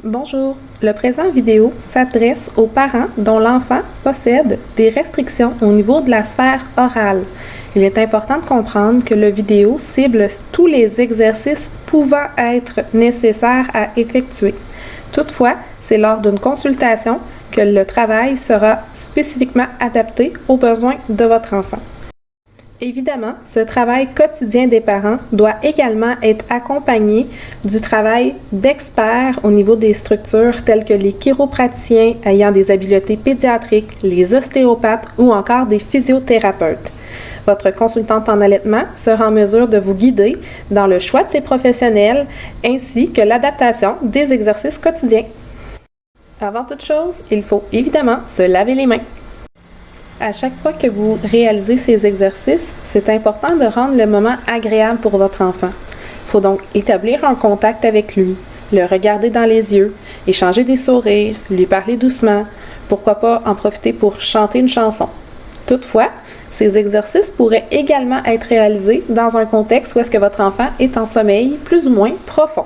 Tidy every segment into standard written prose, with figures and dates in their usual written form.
Bonjour, le présent vidéo s'adresse aux parents dont l'enfant possède des restrictions au niveau de la sphère orale. Il est important de comprendre que le vidéo cible tous les exercices pouvant être nécessaires à effectuer. Toutefois, c'est lors d'une consultation que le travail sera spécifiquement adapté aux besoins de votre enfant. Évidemment, ce travail quotidien des parents doit également être accompagné du travail d'experts au niveau des structures telles que les chiropraticiens ayant des habiletés pédiatriques, les ostéopathes ou encore des physiothérapeutes. Votre consultante en allaitement sera en mesure de vous guider dans le choix de ces professionnels ainsi que l'adaptation des exercices quotidiens. Avant toute chose, il faut évidemment se laver les mains. À chaque fois que vous réalisez ces exercices, c'est important de rendre le moment agréable pour votre enfant. Il faut donc établir un contact avec lui, le regarder dans les yeux, échanger des sourires, lui parler doucement, pourquoi pas en profiter pour chanter une chanson. Toutefois, ces exercices pourraient également être réalisés dans un contexte où est-ce que votre enfant est en sommeil plus ou moins profond.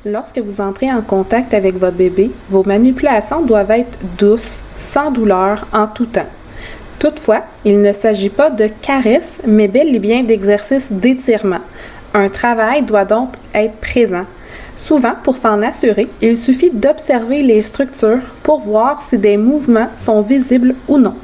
Lorsque vous entrez en contact avec votre bébé, vos manipulations doivent être douces, sans douleur, en tout temps. Toutefois, il ne s'agit pas de caresses, mais bel et bien d'exercices d'étirement. Un travail doit donc être présent. Souvent, pour s'en assurer, il suffit d'observer les structures pour voir si des mouvements sont visibles ou non.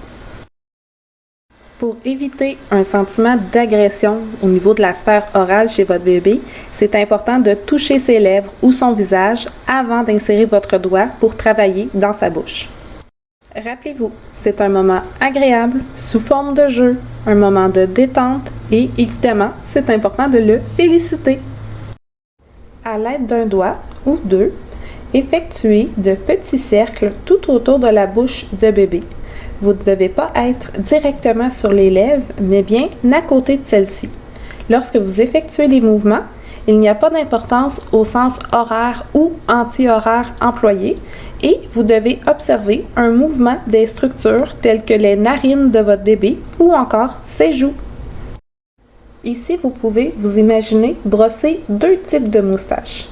Pour éviter un sentiment d'agression au niveau de la sphère orale chez votre bébé, c'est important de toucher ses lèvres ou son visage avant d'insérer votre doigt pour travailler dans sa bouche. Rappelez-vous, c'est un moment agréable, sous forme de jeu, un moment de détente et évidemment, c'est important de le féliciter. À l'aide d'un doigt ou deux, effectuez de petits cercles tout autour de la bouche de bébé. Vous ne devez pas être directement sur les lèvres, mais bien à côté de celles-ci. Lorsque vous effectuez les mouvements, il n'y a pas d'importance au sens horaire ou anti-horaire employé et vous devez observer un mouvement des structures telles que les narines de votre bébé ou encore ses joues. Ici, vous pouvez vous imaginer brosser deux types de moustaches.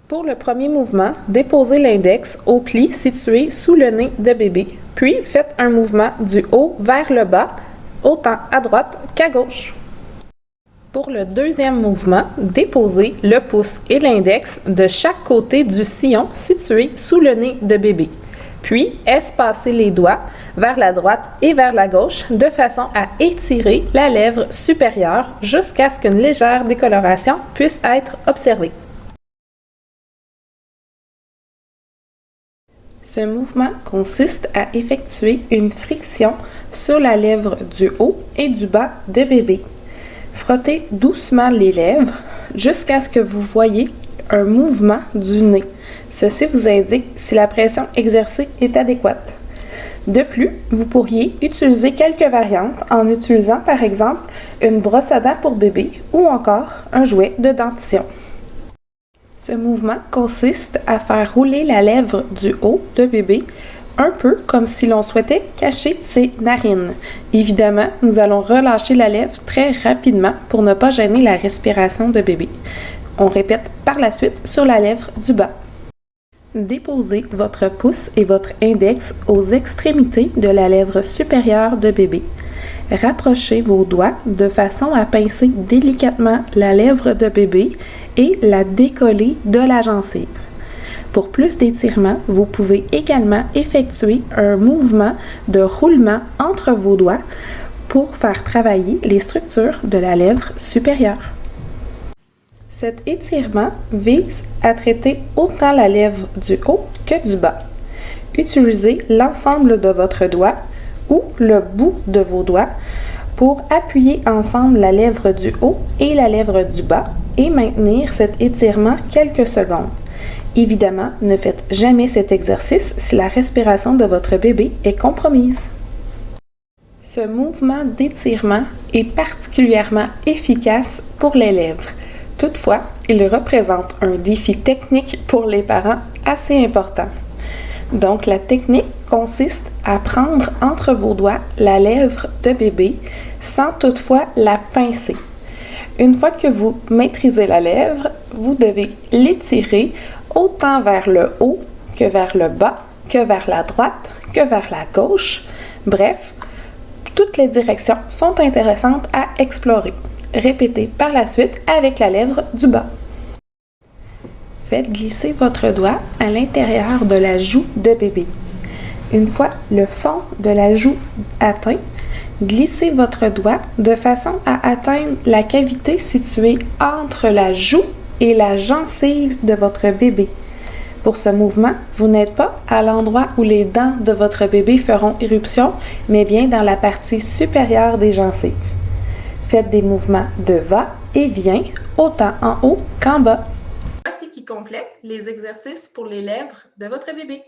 Pour le premier mouvement, déposez l'index au pli situé sous le nez de bébé, puis faites un mouvement du haut vers le bas, autant à droite qu'à gauche. Pour le deuxième mouvement, déposez le pouce et l'index de chaque côté du sillon situé sous le nez de bébé, puis espacez les doigts vers la droite et vers la gauche de façon à étirer la lèvre supérieure jusqu'à ce qu'une légère décoloration puisse être observée. Ce mouvement consiste à effectuer une friction sur la lèvre du haut et du bas de bébé. Frottez doucement les lèvres jusqu'à ce que vous voyez un mouvement du nez. Ceci vous indique si la pression exercée est adéquate. De plus, vous pourriez utiliser quelques variantes en utilisant par exemple une brosse à dents pour bébé ou encore un jouet de dentition. Ce mouvement consiste à faire rouler la lèvre du haut de bébé, un peu comme si l'on souhaitait cacher ses narines. Évidemment, nous allons relâcher la lèvre très rapidement pour ne pas gêner la respiration de bébé. On répète par la suite sur la lèvre du bas. Déposez votre pouce et votre index aux extrémités de la lèvre supérieure de bébé. Rapprochez vos doigts de façon à pincer délicatement la lèvre de bébé et la décoller de la gencive. Pour plus d'étirement, vous pouvez également effectuer un mouvement de roulement entre vos doigts pour faire travailler les structures de la lèvre supérieure. Cet étirement vise à traiter autant la lèvre du haut que du bas. Utilisez l'ensemble de votre doigt ou le bout de vos doigts pour appuyer ensemble la lèvre du haut et la lèvre du bas et maintenir cet étirement quelques secondes. Évidemment, ne faites jamais cet exercice si la respiration de votre bébé est compromise. Ce mouvement d'étirement est particulièrement efficace pour les lèvres. Toutefois, il représente un défi technique pour les parents assez important. Donc, la technique consiste à prendre entre vos doigts la lèvre de bébé sans toutefois la pincer. Une fois que vous maîtrisez la lèvre, vous devez l'étirer autant vers le haut que vers le bas, que vers la droite, que vers la gauche. Bref, toutes les directions sont intéressantes à explorer. Répétez par la suite avec la lèvre du bas. Faites glisser votre doigt à l'intérieur de la joue de bébé. Une fois le fond de la joue atteint, glissez votre doigt de façon à atteindre la cavité située entre la joue et la gencive de votre bébé. Pour ce mouvement, vous n'êtes pas à l'endroit où les dents de votre bébé feront irruption, mais bien dans la partie supérieure des gencives. Faites des mouvements de va et vient, autant en haut qu'en bas. Voici qui complète les exercices pour les lèvres de votre bébé.